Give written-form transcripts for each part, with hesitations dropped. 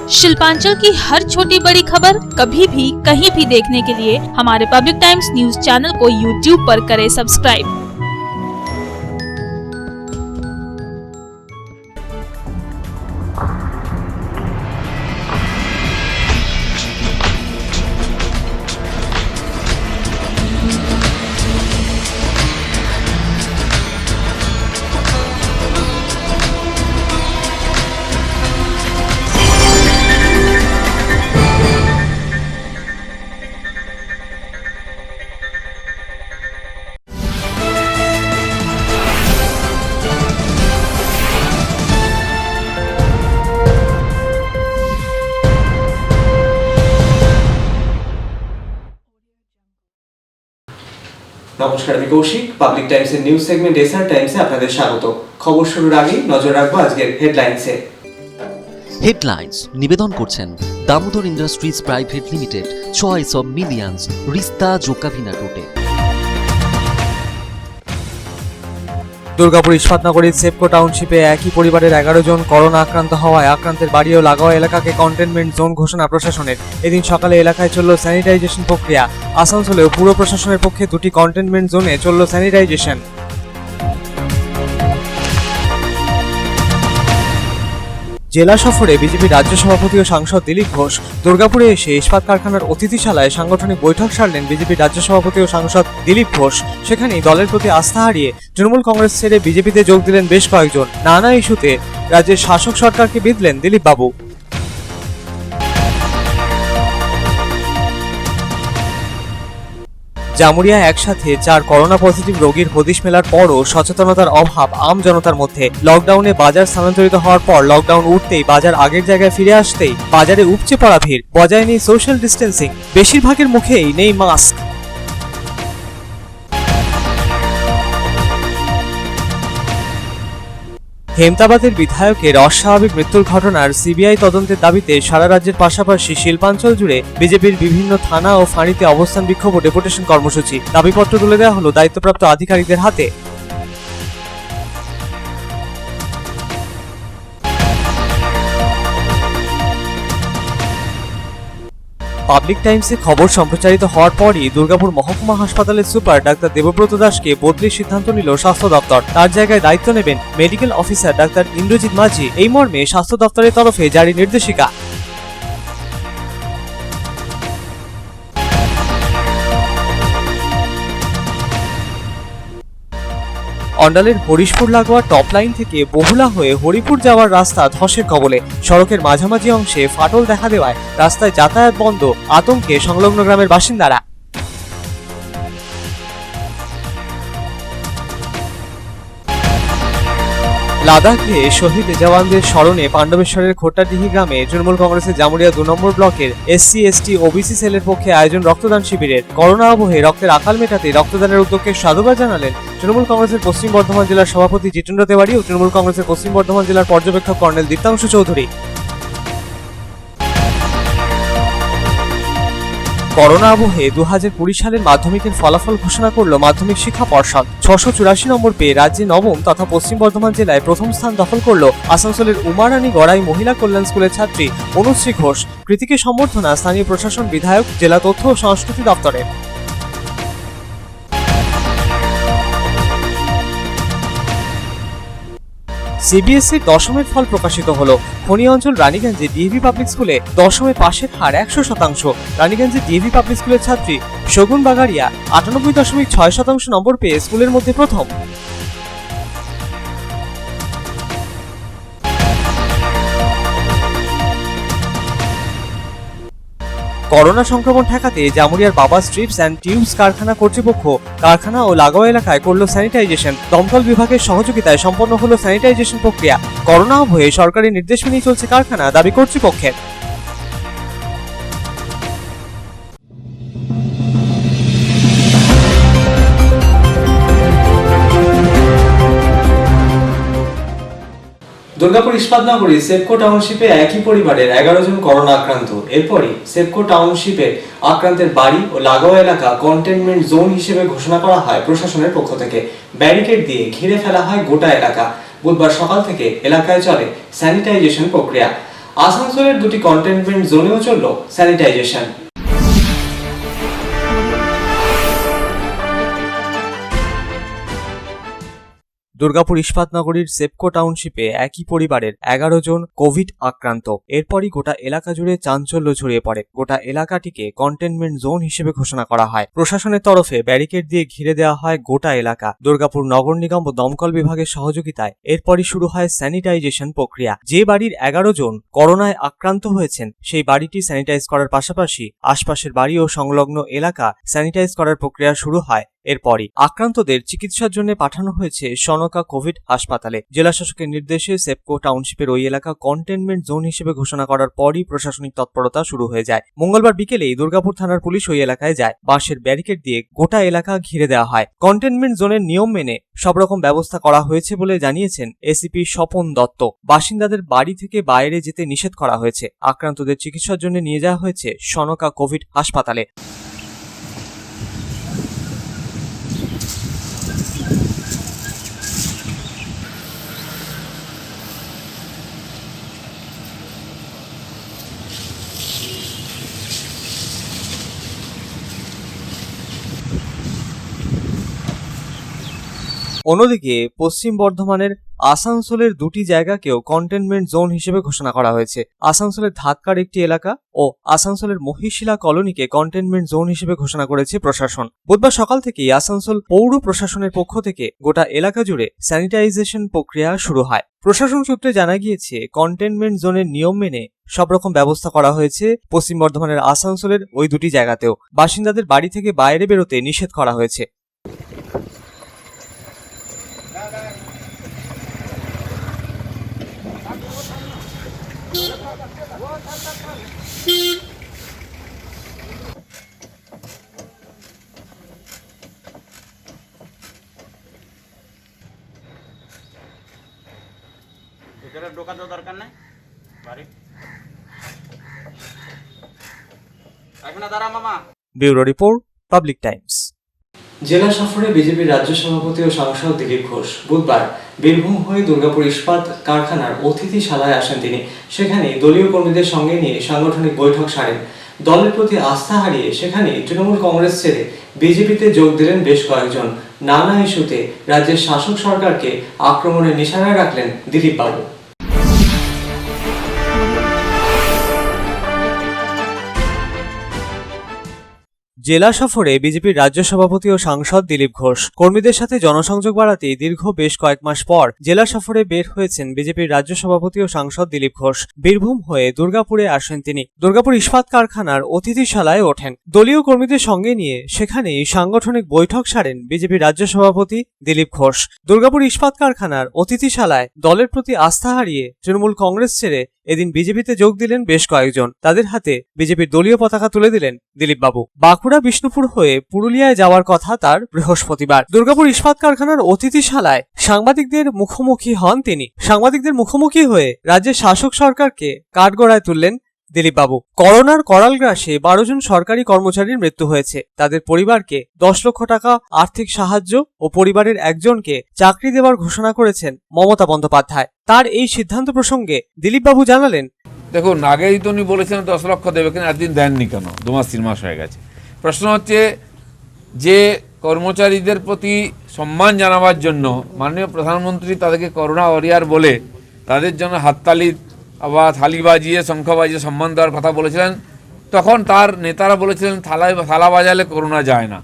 शिल्पांचल की हर छोटी बड़ी खबर कभी भी कहीं भी देखने के लिए हमारे पब्लिक टाइम्स न्यूज चैनल को यूट्यूब पर करें सब्सक्राइब। নমস্কার, আমি কৌশিক। পাবলিক টাইমসের নিউজ সেগমেন্ট এসআর টাইমসে আপনাদের স্বাগত। খবর শুরুর আগে নজর রাখবো আজকের হেডলাইনসে। হেডলাইন্স নিবেদন করছেন Damodar industries private limited, choice of millions, রিস্তা জোকাভিনা টোটে। দুর্গাপুর ইস্পাতনগরীর সেপকো টাউনশিপে একই পরিবারের 11 জন করোনা আক্রান্ত হওয়ায় আক্রান্তের বাড়ি ও লাগোয়া এলাকাকে কন্টেনমেন্ট জোন ঘোষণা প্রশাসনের। এদিন সকালে এলাকায় চলল স্যানিটাইজেশন প্রক্রিয়া। আসানসোলেও পুর প্রশাসনের পক্ষে দুটি কন্টেনমেন্ট জোনে চলল স্যানিটাইজেশন। জেলা সফরে বিজেপি রাজ্য সভাপতি ও সাংসদ দিলীপ ঘোষ দুর্গাপুরে এসে ইস্পাত কারখানার অতিথিশালায় সাংগঠনিক বৈঠক সারলেন বিজেপি রাজ্য সভাপতি ও সাংসদ দিলীপ ঘোষ। সেখানেই দলের প্রতি আস্থা হারিয়ে তৃণমূল কংগ্রেস ছেড়ে বিজেপিতে যোগ দিলেন বেশ কয়েকজন। নানা ইস্যুতে রাজ্যের শাসক সরকারকে বিঁধলেন দিলীপ বাবু। জামুরিয়া একসাথে 4 করোনা পজিটিভ রোগীর হদিশ মেলার পরও সচেতনতার অভাব আম জনতার মধ্যে। লকডাউনে বাজার স্থানান্তরিত হওয়ার পর লকডাউন উঠতেই বাজার আগের জায়গায় ফিরে আসতেই বাজারে উপচে পড়া ভিড়। বজায় নেই সোশ্যাল ডিস্টেন্সিং, বেশিরভাগের মুখেই নেই মাস্ক। হেমতাবাদের বিধায়কের অস্বাভাবিক মৃত্যুর ঘটনার সিবিআই তদন্তের দাবিতে সারা রাজ্যের পাশাপাশি শিল্পাঞ্চল জুড়ে বিজেপির বিভিন্ন থানা ও ফাঁড়িতে অবস্থান বিক্ষোভ ও ডেপুটেশন কর্মসূচি। দাবিপত্র তুলে দেওয়া হলো দায়িত্বপ্রাপ্ত আধিকারিকদের হাতে। পাবলিক টাইমসে খবর সম্প্রচারিত হওয়ার পরই দুর্গাপুর মহকুমা হাসপাতালের সুপার ডাক্তার দেবব্রত দাসকে বদলির সিদ্ধান্ত নিল স্বাস্থ্য দপ্তর। তার জায়গায় দায়িত্ব নেবেন মেডিকেল অফিসার ডাক্তার ইন্দ্রজিৎ মাঝি। এই মর্মে স্বাস্থ্য দপ্তরের তরফে জারি নির্দেশিকা। অন্ডালের হরিশপুর লাগোয়া টপ লাইন থেকে বহুলা হয়ে হরিপুর যাওয়ার রাস্তা ধসের কবলে। সড়কের মাঝামাঝি অংশে ফাটল দেখা দেওয়ায় রাস্তায় যাতায়াত বন্ধ, আতঙ্কে সংলগ্ন গ্রামের বাসিন্দারা। লাদাখে শহীদ জওয়ানদের স্মরণে পাণ্ডবেশ্বরের খোট্টাডিহি গ্রামে তৃণমূল কংগ্রেসের জামুরিয়া 2 নম্বর ব্লকের SC ST OBC সেলের পক্ষে আয়োজন রক্তদান শিবিরের। করোনা আবহে রক্তের আকাল মেটাতে রক্তদানের উদ্যোগকে সাধুবাদ জানালেন তৃণমূল কংগ্রেসের পশ্চিম বর্ধমান জেলার সভাপতি জিতেন্দ্র তেওয়ারি ও তৃণমূল কংগ্রেসের পশ্চিম বর্ধমান জেলার পর্যবেক্ষক কর্নেল দীপ্তাংশু চৌধুরী। করোনা আবহে 2020 সালের মাধ্যমিকের ফলাফল ঘোষণা করল মাধ্যমিক শিক্ষা পর্ষদ। 684 নম্বর পেয়ে রাজ্যে নবম তথা পশ্চিম বর্ধমান জেলায় প্রথম স্থান দখল করল আসানসোলের উমারানী গড়াই মহিলা কল্যাণ স্কুলের ছাত্রী অনুশ্রী ঘোষ। কৃতিকে সম্বর্ধনা স্থানীয় প্রশাসন, বিধায়ক, জেলা তথ্য ও সংস্কৃতি দপ্তরের। সিবিএসসির দশমের ফল প্রকাশিত হলো। খনি অঞ্চল রানীগঞ্জে ডিএভি পাবলিক স্কুলে দশমে পাশের হার 100%। রানীগঞ্জে ডিএভি পাবলিক স্কুলের ছাত্রী শগুন বাগারিয়া 98.6% নম্বর পেয়ে স্কুলের মধ্যে প্রথম। করোনা সংক্রমণ ঠেকাতে জামুরিয়ার বাবা স্ট্রিপস অ্যান্ড টিউবস কারখানা কর্তৃপক্ষ কারখানা ও লাগোয়া এলাকায় করল স্যানিটাইজেশন। দমকল বিভাগের সহযোগিতায় সম্পন্ন হলো স্যানিটাইজেশন প্রক্রিয়া। করোনা আবহে সরকারি নির্দেশ মেনেই চলছে কারখানা, দাবি কর্তৃপক্ষের। দুর্গাপুর ইস্পাতনগরী সেপকো টাউনশিপে একই পরিবারের 11 জন করোনা আক্রান্ত। এরপরই সেপকো টাউনশিপে আক্রান্তের বাড়ি ও লাগোয়া এলাকা কন্টেনমেন্ট জোন হিসেবে ঘোষণা করা হয় প্রশাসনের পক্ষ থেকে। ব্যারিকেড দিয়ে ঘিরে ফেলা হয় গোটা এলাকা। বুধবার সকাল থেকে এলাকায় চলে স্যানিটাইজেশন প্রক্রিয়া। আসানসোলের দুটি কন্টেনমেন্ট জোনেও চলল স্যানিটাইজেশন। দুর্গাপুর ইস্পাত নগরীর সেপকো টাউনশিপে একই পরিবারের 11 জন কোভিড আক্রান্ত। এরপরই গোটা এলাকা জুড়ে চাঞ্চল্য ছড়িয়ে পড়ে। গোটা এলাকাটিকে কন্টেনমেন্ট জোন হিসেবে ঘোষণা করা হয়। প্রশাসনের তরফে ব্যারিকেড দিয়ে ঘিরে দেওয়া হয় গোটা এলাকা। দুর্গাপুর নগর নিগম ও দমকল বিভাগের সহযোগিতায় এরপরই শুরু হয় স্যানিটাইজেশন প্রক্রিয়া। যে বাড়ির 11 জন করোনায় আক্রান্ত হয়েছেন সেই বাড়িটি স্যানিটাইজ করার পাশাপাশি আশপাশের বাড়ি ও সংলগ্ন এলাকা স্যানিটাইজ করার প্রক্রিয়া শুরু হয়। এরপরই আক্রান্তদের চিকিৎসার জন্য পাঠানো হয়েছে সনকা কোভিড হাসপাতালে। জেলা শাসকের নির্দেশে সেপকো টাউনশিপের ওই এলাকা কন্টেনমেন্ট জোন হিসেবে ঘোষণা করার পরই প্রশাসনিক তৎপরতা শুরু হয়ে যায়। মঙ্গলবার বিকেলেই দুর্গাপুর থানার পুলিশ ওই এলাকায় যায়। বাঁশের ব্যারিকেড দিয়ে গোটা এলাকা ঘিরে দেওয়া হয়। কন্টেনমেন্ট জোনের নিয়ম মেনে সব রকম ব্যবস্থা করা হয়েছে বলে জানিয়েছেন এসিপি স্বপন দত্ত। বাসিন্দাদের বাড়ি থেকে বাইরে যেতে নিষেধ করা হয়েছে। আক্রান্তদের চিকিৎসার জন্য নিয়ে যাওয়া হয়েছে সনকা কোভিড হাসপাতালে। অন্যদিকে পশ্চিম বর্ধমানের আসানসোলের দুটি জায়গাকেও কন্টেনমেন্ট জোন হিসেবে ঘোষণা করা হয়েছে। আসানসোলের ধাক্কার একটি এলাকা ও আসানসোলের মহিশিলা কলোনিকে কন্টেনমেন্ট জোন হিসেবে ঘোষণা করেছে প্রশাসন। বুধবার সকাল থেকেই আসানসোল পৌর প্রশাসনের পক্ষ থেকে গোটা এলাকা জুড়ে স্যানিটাইজেশন প্রক্রিয়া শুরু হয়। প্রশাসন সূত্রে জানা গিয়েছে কন্টেনমেন্ট জোনের নিয়ম মেনে সব রকম ব্যবস্থা করা হয়েছে পশ্চিম বর্ধমানের আসানসোলের ওই দুটি জায়গাতেও। বাসিন্দাদের বাড়ি থেকে বাইরে বেরোতে নিষেধ করা হয়েছে। ভিতরে ঢোকাতে দরকার নাই বাড়ি এখানে দাঁড়া মামা। Bureau report, public Times. জেলা সফরে বিজেপির রাজ্য সভাপতি ও সাংসদ দিলীপ ঘোষ বুধবার বীরভূম হয়ে দুর্গাপুর ইস্পাত কারখানার অতিথিশালায় আসেন তিনি। সেখানে দলীয় কর্মীদের সঙ্গে নিয়ে সাংগঠনিক বৈঠক সারেন। দলের প্রতি আস্থা হারিয়ে সেখানে তৃণমূল কংগ্রেস ছেড়ে বিজেপিতে যোগ দিলেন বেশ কয়েকজন। নানা ইস্যুতে রাজ্যের শাসক সরকারকে আক্রমণের নিশানায় রাখলেন দিলীপ বাবু। জেলা সফরে বিজেপির রাজ্য সভাপতি ও সাংসদ দিলীপ ঘোষ কর্মীদের সাথে জনসংযোগ বাড়াতে দীর্ঘ বেশ কয়েক মাস পর জেলা সফরে বের হয়েছেন বিজেপির রাজ্য সভাপতি ও সাংসদ দিলীপ ঘোষ। বীরভূম হয়ে দুর্গাপুরে আসেন তিনি। দুর্গাপুর ইস্পাত কারখানার অতিথিশালায় ওঠেন। দলীয় কর্মীদের সঙ্গে নিয়ে সেখানেই সাংগঠনিক বৈঠক সারেন বিজেপির রাজ্য সভাপতি দিলীপ ঘোষ। দুর্গাপুর ইস্পাত কারখানার অতিথিশালায় দলের প্রতি আস্থা হারিয়ে তৃণমূল কংগ্রেস ছেড়ে এদিন বিজেপিতে যোগ দিলেন বেশ কয়েকজন। তাদের হাতে বিজেপির দলীয় পতাকা তুলে দিলেন দিলীপ বাবু। বাঁকুড়া বিষ্ণুপুর হয়ে পুরুলিয়ায় যাওয়ার কথা তার বৃহস্পতিবার। দুর্গাপুর ইস্পাত কারখানার অতিথিশালায় সাংবাদিকদের মুখোমুখি হন তিনি। সাংবাদিকদের মুখোমুখি হয়ে রাজ্যের শাসক সরকারকে কাঠগড়ায় তুললেন দিলীপ বাবু। করোনার করাল গ্রাসে 12 জন সরকারি কর্মচারীর মৃত্যু হয়েছে। তাদের পরিবারকে 10 লক্ষ টাকা আর্থিক সাহায্য ও পরিবারের একজনকে চাকরি দেওয়ার ঘোষণা করেছেন মমতা বন্দ্যোপাধ্যায়। তার এই সিদ্ধান্ত প্রসঙ্গে দিলীপ বাবু জানালেন, দেখুন, আগেই তো উনি বলেছেন 10 লক্ষ দেবে, কিন্তু একদিন দেননি কেন? 2 মাস 3 মাস হয়ে গেছে। প্রশ্ন হচ্ছে যে কর্মচারীদের প্রতি সম্মান জানাবার জন্য মাননীয় প্রধানমন্ত্রী তাদেরকে করোনা ওয়ারিয়ার বলে তাদের জন্য হাততালি বা থালি বাজিয়ে শঙ্খ বাজিয়ে সম্মান দেওয়ার কথা বলেছিলেন। তখন তার নেতারা বলেছিলেন থালা বাজালে করোনা যায় না।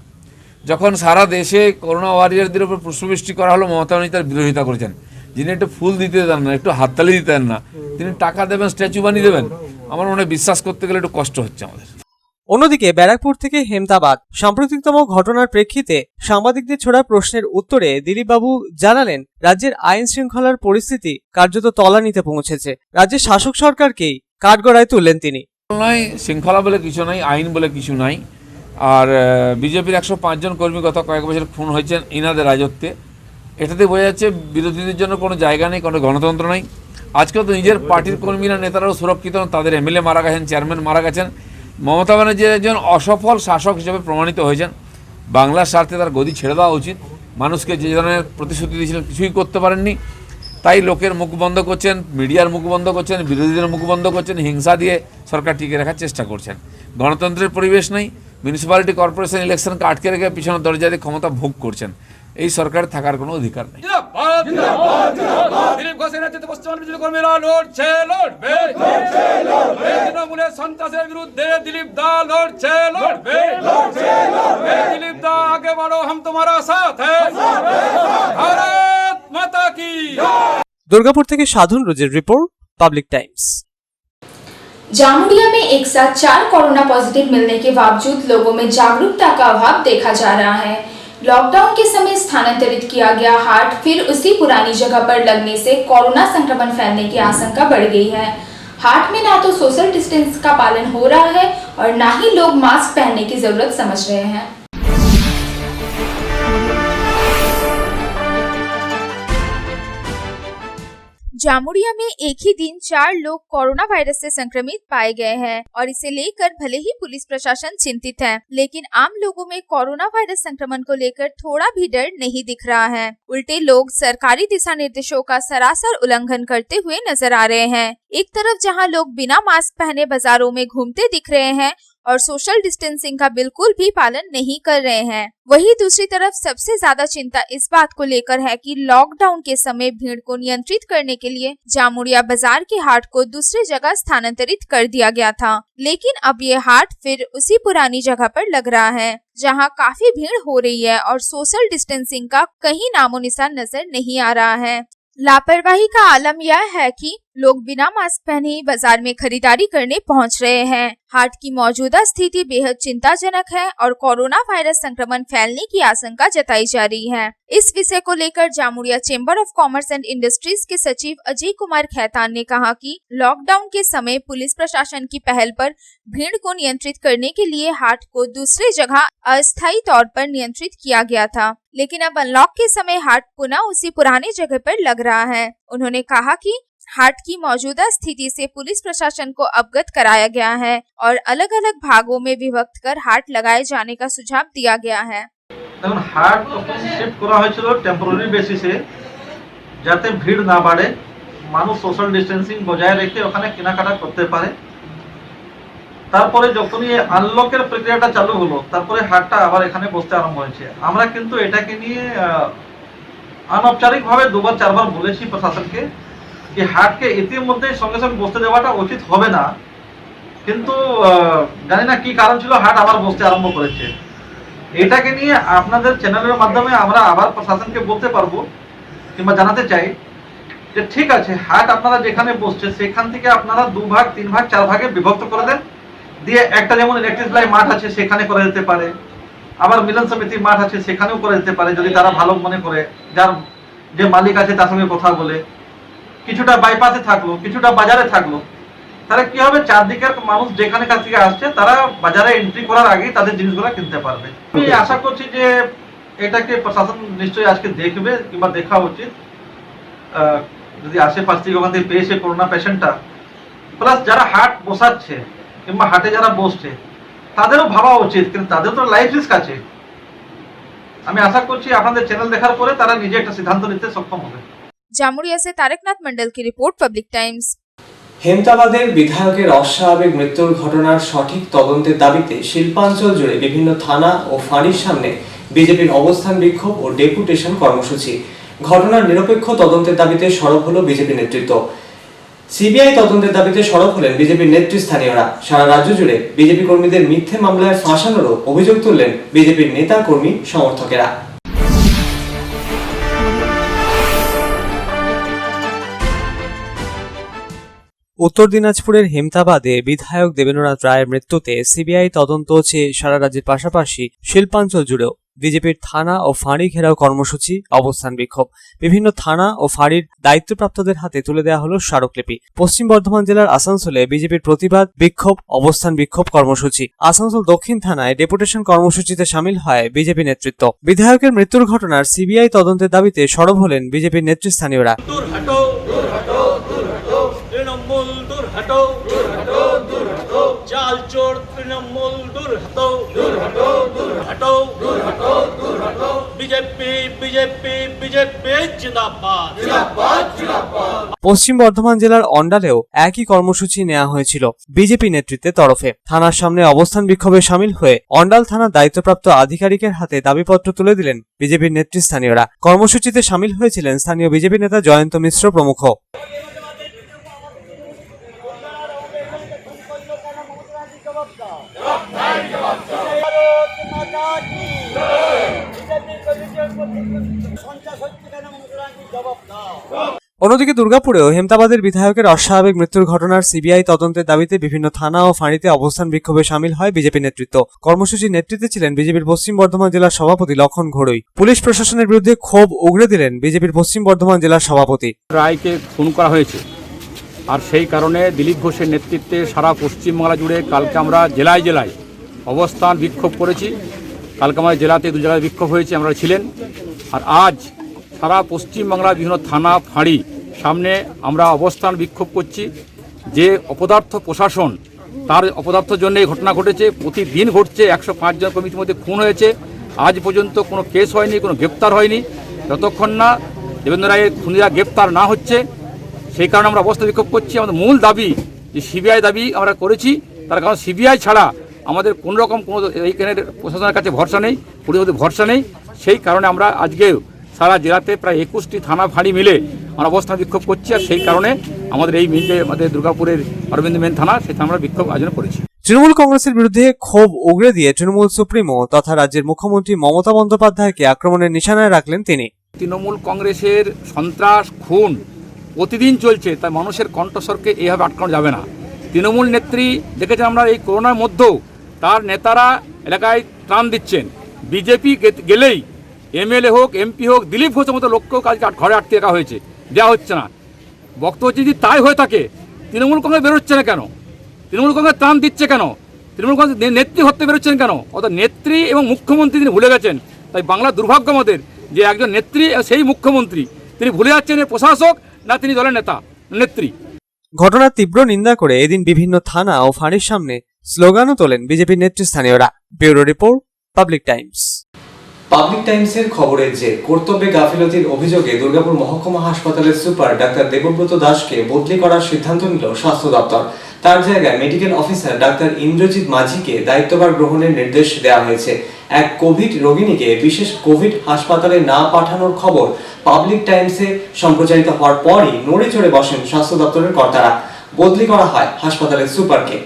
যখন সারা দেশে করোনা ওয়ারিয়ারদের উপর পুষ্পবৃষ্টি করা হলো, মমতা ব্যানার্জি তার বিরোধিতা করেছেন। যিনি একটু ফুল দিতে দেন না, একটু হাততালি দিতেন না, তিনি টাকা দেবেন, স্ট্যাচু বানিয়ে দেবেন। আমার মনে হয় বিশ্বাস করতে গেলে একটু কষ্ট হচ্ছে আমাদের। অন্যদিকে ব্যারাকপুর থেকে হেমতাবাদ সাম্প্রতিকতম ঘটনার প্রেক্ষিতে সাংবাদিকদের ছোড়া প্রশ্নের উত্তরে দিলীপ বাবু জানালেন, রাজ্যের আইন শৃঙ্খলার পরিস্থিতি কার্যত তলানিতে পৌঁছেছে। রাজ্যের শাসক সরকারকেই কাঠগড়ায় তুললেন তিনি। শৃঙ্খলা বলে কিছু নাই, আইন বলে কিছু নাই। আর বিজেপির 105 জন কর্মী গত কয়েক বছর খুন হয়েছেন ইনাদের রাজত্বে। এটাতে বোঝা যাচ্ছে বিরোধীদের জন্য কোনো জায়গা নেই, কোনো গণতন্ত্র নেই। আজকেও তো নিজের পার্টির কর্মীরা নেতারাও সুরক্ষিত, তাদের এমএলএ মারা গেছেন, চেয়ারম্যান মারা গেছেন। মমতা ব্যানার্জি একজন অসফল শাসক হিসেবে প্রমাণিত হয়েছেন। বাংলার স্বার্থে তার গদি ছেড়ে দেওয়া উচিত। মানুষকে যে ধরনের প্রতিশ্রুতি দিয়েছিলেন কিছুই করতে পারেননি। তাই লোকের মুখ বন্ধ করছেন, মিডিয়ার মুখ বন্ধ করছেন, বিরোধীদের মুখ বন্ধ করছেন, হিংসা দিয়ে সরকার টিকে রাখার চেষ্টা করছেন। গণতন্ত্রের পরিবেশ নেই, মিউনিসিপ্যালিটি কর্পোরেশন ইলেকশনকে আটকে রেখে পিছনের দরজা দিয়ে ক্ষমতা ভোগ করছেন। এই সরকার থাকার কোনো অধিকার নেই। দিলীপ ঘোষের নেতৃত্বে পশ্চিমবঙ্গ বিজেপি কর্মীরা লড়ছে, লড়বে। তৃণমূলের সন্ত্রাসের বিরুদ্ধে দিলীপ দা লড়ছে, লড়বে। দিলীপ দা আগে বাড়ো, হাম তোমারা সাথ হ্যায়। ভারত মাতা কি। দুর্গাপুর থেকে সাধন রোজের রিপোর্ট, পাবলিক টাইমস। जामुडिया में एक साथ 4 कोरोना पॉजिटिव मिलने के बावजूद लोगों में जागरूकता का अभाव देखा जा रहा है। लॉकडाउन के समय स्थानांतरित किया गया हाट फिर उसी पुरानी जगह पर लगने से कोरोना संक्रमण फैलने की आशंका बढ़ गई है। हाट में ना तो सोशल डिस्टेंस का पालन हो रहा है और ना ही लोग मास्क पहनने की जरूरत समझ रहे हैं। जामुड़िया में एक ही दिन 4 लोग कोरोना वायरस से संक्रमित पाए गए हैं और इसे लेकर भले ही पुलिस प्रशासन चिंतित है, लेकिन आम लोगों में कोरोना वायरस संक्रमण को लेकर थोड़ा भी डर नहीं दिख रहा है। उल्टे लोग सरकारी दिशा निर्देशों का सरासर उल्लंघन करते हुए नजर आ रहे हैं। एक तरफ जहां लोग बिना मास्क पहने बाजारों में घूमते दिख रहे हैं और सोशल डिस्टेंसिंग का बिल्कुल भी पालन नहीं कर रहे हैं, वहीं दूसरी तरफ सबसे ज्यादा चिंता इस बात को लेकर है कि लॉकडाउन के समय भीड़ को नियंत्रित करने के लिए जामुड़िया बाजार के हाट को दूसरी जगह स्थानांतरित कर दिया गया था, लेकिन अब ये हाट फिर उसी पुरानी जगह पर लग रहा है जहां काफी भीड़ हो रही है और सोशल डिस्टेंसिंग का कहीं नामो निशान नजर नहीं आ रहा है। लापरवाही का आलम यह है कि लोग बिना मास्क पहने ही बाजार में खरीदारी करने पहुंच रहे हैं। हाट की मौजूदा स्थिति बेहद चिंताजनक है और कोरोना वायरस संक्रमण फैलने की आशंका जताई जा रही है। इस विषय को लेकर Jamuria chamber of commerce and industries के सचिव अजय कुमार खैतान ने कहा कि लॉकडाउन के समय पुलिस प्रशासन की पहल पर भीड़ को नियंत्रित करने के लिए हाट को दूसरी जगह अस्थायी तौर पर नियंत्रित किया गया था, लेकिन अब अनलॉक के समय हाट पुनः उसी पुरानी जगह पर लग रहा है। उन्होंने कहा कि हाट की मौजूदा स्थिति से पुलिस प्रशासन को अवगत कराया गया है और अलग अलग भागों में विभक्त कर हाट लगाए जाने का सुझाव दिया गया है। हाट शिफ्ट करा হয়েছিল টেম্পোরারি বেসিসে, যাতে ভিড় না বাড়ে, মানুষ সোশ্যাল ডিস্টেন্সিং বজায় রেখে ওখানে কেনাকাটা করতে পারে। তারপরে যখনই আনলকের প্রক্রিয়াটা চালু হলো, তারপরে হাটটা আবার এখানে বসতে আরম্ভ হয়েছে। আমরা কিন্তু এটাকে নিয়ে अनौपचारिकভাবে 2-4 বার বলেছি প্রশাসনকে যে হাটকে ইতিমধ্যে সঙ্গে সঙ্গে বসতে দেওয়াটা উচিত হবে না, কিন্তু জানি না কি কারণ ছিল হাট আবার বসতে আরম্ভ করেছে। এটাকে নিয়ে আপনাদের চ্যানেলের মাধ্যমে আমরা আবার প্রশাসনকে বলতে পারবো কিংবা জানাতে চাই যে ঠিক আছে, হাট আপনারা যেখানে বসছে সেখান থেকে আপনারা 2 ভাগ 3 ভাগ 4 ভাগে বিভক্ত করে দেন, দিয়ে একটা যেমন ইলেকট্রিক লাই মাঠ আছে সেখানে করে দিতে পারে, আবার মিলন সমিতি মাঠ আছে সেখানেও করে দিতে পারে যদি তারা ভালো মনে করে, যার যে মালিক আছে তার সঙ্গে কথা বলে। কিছুটা বাইপাসে থাকলো, কিছুটা বাজারে থাকলো, তাহলে কি হবে, চারদিকের মানুষ যেখানে কাছ থেকে আসছে তারা বাজারে এন্ট্রি করার আগেই তাদের জিনিসগুলো কিনতে পারবে। আমি আশা করছি যে এটাকে প্রশাসন নিশ্চয়ই আজকে দেখবে কিংবা দেখা উচিত। যদি আশেপাশ থেকে ওখান থেকে পেয়েছে করোনা পেশেন্টটা, প্লাস যারা হাট বসাচ্ছে কিংবা হাটে যারা বসছে তাদেরও ভাবা উচিত, কিন্তু তাদের তো লাইফ রিস্ক আছে। আমি আশা করছি আপনাদের চ্যানেল দেখার পরে তারা নিজে একটা সিদ্ধান্ত নিতে সক্ষম হবে। जामुड़िया से तारकनाथ मंडल की रिपोर्ट, पब्लिक टाइम्स। হেমতাবাদের বিধায়কের অস্বাভাবিক মৃত্যুর ঘটনার সঠিক তদন্তের দাবিতে শিল্পাঞ্চল জুড়ে বিভিন্ন থানা ও ফাঁড়ির সামনে বিজেপির অবস্থান বিক্ষোভ ও ডেপুটেশন কর্মসূচি। ঘটনার নিরপেক্ষ তদন্তের দাবিতে সরব হলো বিজেপি নেতৃত্ব। সিবিআই তদন্তের দাবিতে সরব হলেন বিজেপির নেতৃস্থানীয়রা। সারা রাজ্য জুড়ে বিজেপি কর্মীদের মিথ্যে মামলায় ফাঁসানোরও অভিযোগ তুললেন বিজেপির নেতা কর্মী সমর্থকেরা। উত্তর দিনাজপুরের হেমতাবাদে বিধায়ক দেবেন্দ্রনাথ রায়ের মৃত্যুতে সিবিআই তদন্ত চেয়ে সারা রাজ্যের পাশাপাশি শিল্পাঞ্চল জুড়েও বিজেপির থানা ও ফাঁড়ি ঘেরাও কর্মসূচি, অবস্থান বিক্ষোভ। বিভিন্ন থানা ও ফাঁড়ির দায়িত্বপ্রাপ্তদের হাতে তুলে দেওয়া হলো স্মারকলিপি। পশ্চিম বর্ধমান জেলার আসানসোলে বিজেপির প্রতিবাদ বিক্ষোভ, অবস্থান বিক্ষোভ কর্মসূচি। আসানসোল দক্ষিণ থানায় ডেপুটেশন কর্মসূচিতে সামিল হয় বিজেপি নেতৃত্ব। বিধায়কের মৃত্যুর ঘটনার সিবিআই তদন্তের দাবিতে সরব হলেন বিজেপির নেতৃস্থানীয়রা। চালচোর তৃণমূল দূর হটো, দূর হটো, দূর হটো, দূর হটো, দূর হটো। বিজেপি বিজেপি বিজেপি জিন্দাবাদ, জিন্দাবাদ, জিন্দাবাদ। পশ্চিম বর্ধমান জেলার অন্ডালেও একই কর্মসূচি নেওয়া হয়েছিল বিজেপি নেতৃত্বের তরফে। থানার সামনে অবস্থান বিক্ষোভে সামিল হয়ে অন্ডাল থানার দায়িত্বপ্রাপ্ত আধিকারিকের হাতে দাবিপত্র তুলে দিলেন বিজেপির নেতৃস্থানীয়রা। কর্মসূচিতে সামিল হয়েছিলেন স্থানীয় বিজেপি নেতা জয়ন্ত মিশ্র প্রমুখ। অন্যদিকে দুর্গাপুরেও হেমতাবাদের বিধায়কের অস্বাভাবিক মৃত্যুর ঘটনার সিবিআই তদন্তের দাবিতে বিভিন্ন থানা ও ফাঁড়িতে অবস্থান বিক্ষোভে সামিল হয় বিজেপি নেতৃত্ব। কর্মসূচির নেতৃত্বে ছিলেন বিজেপির পশ্চিম বর্ধমান জেলার সভাপতি লক্ষণ ঘড়ুই। পুলিশ প্রশাসনের বিরুদ্ধে ক্ষোভ উগরে দিলেন বিজেপির পশ্চিম বর্ধমান জেলার সভাপতি। রায়কে খুন করা হয়েছে, আর সেই কারণে দিলীপ ঘোষের নেতৃত্বে সারা পশ্চিমবাংলা জুড়ে কালকে আমরা জেলায় জেলায় অবস্থান বিক্ষোভ করেছি। কালকে আমাদের জেলাতে 2 জায়গায় বিক্ষোভ হয়েছে, আমরা ছিলেন। আর আজ সারা পশ্চিমবাংলার বিভিন্ন থানা ফাঁড়ি সামনে আমরা অবস্থান বিক্ষোভ করছি। যে অপদার্থ প্রশাসন, তার অপদার্থর জন্য এই ঘটনা ঘটেছে, প্রতিদিন ঘটছে। 105 জন কমিটির মধ্যে খুন হয়েছে, আজ পর্যন্ত কোনো কেস হয়নি, কোনো গ্রেপ্তার হয়নি। যতক্ষণ না দেবেন্দ্র রায়ের খুনিরা গ্রেপ্তার না হচ্ছে, সেই কারণে আমরা অবস্থা বিক্ষোভ করছি। আমাদের মূল দাবি যে সিবিআই দাবি আমরা করেছি, তার কারণ সিবিআই ছাড়া আমাদের কোনো রকম কোনো এইখানের প্রশাসনের কাছে ভরসা নেই, পুলিশের ভরসা নেই। সেই কারণে আমরা আজকেও সারা জেলাতে প্রায় 21টি থানা ফাঁড়ি মিলে আমরা অবস্থান বিক্ষোভ করছি। আর সেই কারণে আমাদের এই যে আমাদের দুর্গাপুরের অরবিন্দ মেন থানা, সেটা আমরা বিক্ষোভ আয়োজন করেছি। তৃণমূল কংগ্রেসের বিরুদ্ধে ক্ষোভ উগরে দিয়ে তৃণমূল সুপ্রিমো তথা রাজ্যের মুখ্যমন্ত্রী মমতা বন্দ্যোপাধ্যায়কে আক্রমণের নিশানায় রাখলেন তিনি। তৃণমূল কংগ্রেসের সন্ত্রাস খুন প্রতিদিন চলছে, তাই মানুষের কণ্ঠস্বরকে এইভাবে আটকানো যাবে না। তৃণমূল নেত্রী দেখেছেন আমরা এই করোনার মধ্যেও তার নেতারা এলাকায় ত্রাণ দিচ্ছেন। বিজেপি গেলেই এমএলএ হোক, এমপি হোক, দিলীপ ঘোষের মতো লোককেও কালকে ঘরে আটকে রাখা হয়েছে, দেওয়া হচ্ছে না। বক্তব্য যদি তাই হয়ে থাকে, তৃণমূল কংগ্রেস বেরোচ্ছে না কেন? তৃণমূল কংগ্রেস ত্রাণ দিচ্ছে কেন? তৃণমূল কংগ্রেস নেত্রী হত্যা বেরোচ্ছেন কেন? অর্থাৎ নেত্রী এবং মুখ্যমন্ত্রী তিনি ভুলে গেছেন। তাই বাংলার দুর্ভাগ্য আমাদের যে একজন নেত্রী, সেই মুখ্যমন্ত্রী তিনি ভুলে যাচ্ছেন প্রশাসক না তিনি দলের নেতা নেত্রী। ঘটনার তীব্র নিন্দা করে এদিন বিভিন্ন থানা ও ফাঁড়ির সামনে স্লোগানও তোলেন বিজেপির নেতৃস্থানীয়রা। Bureau report, public times. Public টাইমসের খবরের যে কর্তব্যে গাফিলতির অভিযোগে দুর্গাপুর মহকুমা হাসপাতালের সুপার ডাক্তার দেবব্রত দাসকে বদলি করার সিদ্ধান্ত নিল স্বাস্থ্য দপ্তর। তার জায়গায় মেডিকেল অফিসার ডাক্তার ইন্দ্রজিৎ মাঝিকে দায়িত্বভার গ্রহণের নির্দেশ দেওয়া হয়েছে। এক কোভিড রোগিণীকে বিশেষ কোভিড হাসপাতালে না পাঠানোর খবর পাবলিক টাইমসে সম্প্রচারিত হওয়ার পরই নড়ে চড়ে বসেন স্বাস্থ্য দপ্তরের কর্তারা। বদলি করা হয় হাসপাতালের সুপারকে।